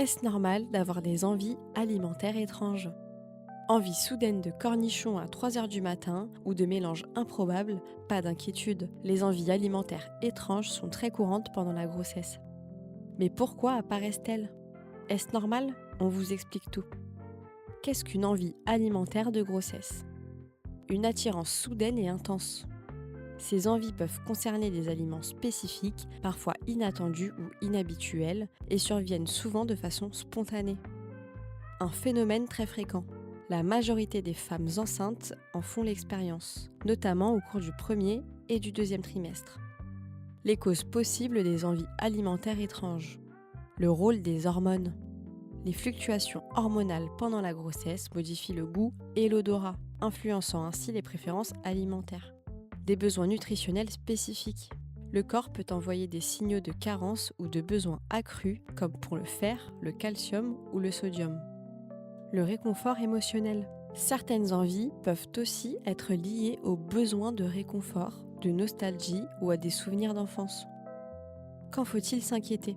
Est-ce normal d'avoir des envies alimentaires étranges? Envie soudaine de cornichons à 3 heures du matin ou de mélanges improbables? Pas d'inquiétude, les envies alimentaires étranges sont très courantes pendant la grossesse. Mais pourquoi apparaissent-elles? Est-ce normal? On vous explique tout. Qu'est-ce qu'une envie alimentaire de grossesse? Une attirance soudaine et intense. Ces envies peuvent concerner des aliments spécifiques, parfois inattendus ou inhabituels, et surviennent souvent de façon spontanée. Un phénomène très fréquent. La majorité des femmes enceintes en font l'expérience, notamment au cours du premier et du deuxième trimestre. Les causes possibles des envies alimentaires étranges. Le rôle des hormones. Les fluctuations hormonales pendant la grossesse modifient le goût et l'odorat, influençant ainsi les préférences alimentaires. Des besoins nutritionnels spécifiques. Le corps peut envoyer des signaux de carence ou de besoins accrus, comme pour le fer, le calcium ou le sodium. Le réconfort émotionnel. Certaines envies peuvent aussi être liées aux besoins de réconfort, de nostalgie ou à des souvenirs d'enfance. Quand faut-il s'inquiéter?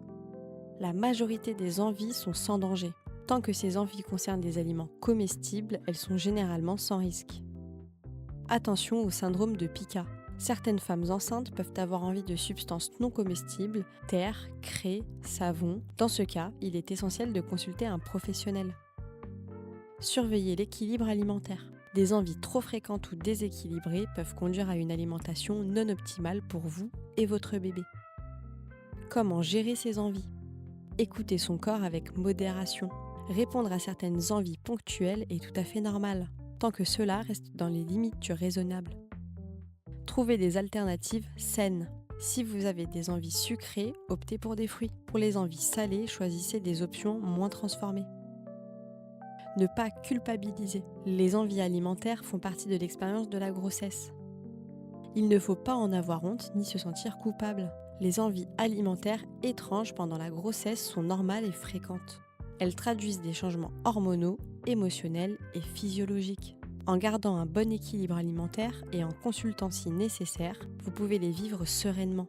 La majorité des envies sont sans danger. Tant que ces envies concernent des aliments comestibles, elles sont généralement sans risque. Attention au syndrome de Pica. Certaines femmes enceintes peuvent avoir envie de substances non comestibles, terre, craie, savon. Dans ce cas, il est essentiel de consulter un professionnel. Surveiller l'équilibre alimentaire. Des envies trop fréquentes ou déséquilibrées peuvent conduire à une alimentation non optimale pour vous et votre bébé. Comment gérer ces envies? Écouter son corps avec modération. Répondre à certaines envies ponctuelles est tout à fait normal, tant que cela reste dans les limites du raisonnable. Trouver des alternatives saines. Si vous avez des envies sucrées, optez pour des fruits. Pour les envies salées, choisissez des options moins transformées. Ne pas culpabiliser. Les envies alimentaires font partie de l'expérience de la grossesse. Il ne faut pas en avoir honte ni se sentir coupable. Les envies alimentaires étranges pendant la grossesse sont normales et fréquentes. Elles traduisent des changements hormonaux, émotionnels et physiologiques. En gardant un bon équilibre alimentaire et en consultant si nécessaire, vous pouvez les vivre sereinement.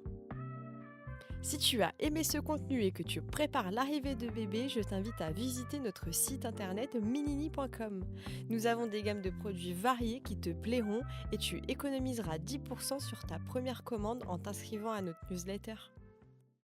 Si tu as aimé ce contenu et que tu prépares l'arrivée de bébé, je t'invite à visiter notre site internet minini.com. Nous avons des gammes de produits variés qui te plairont et tu économiseras 10% sur ta première commande en t'inscrivant à notre newsletter.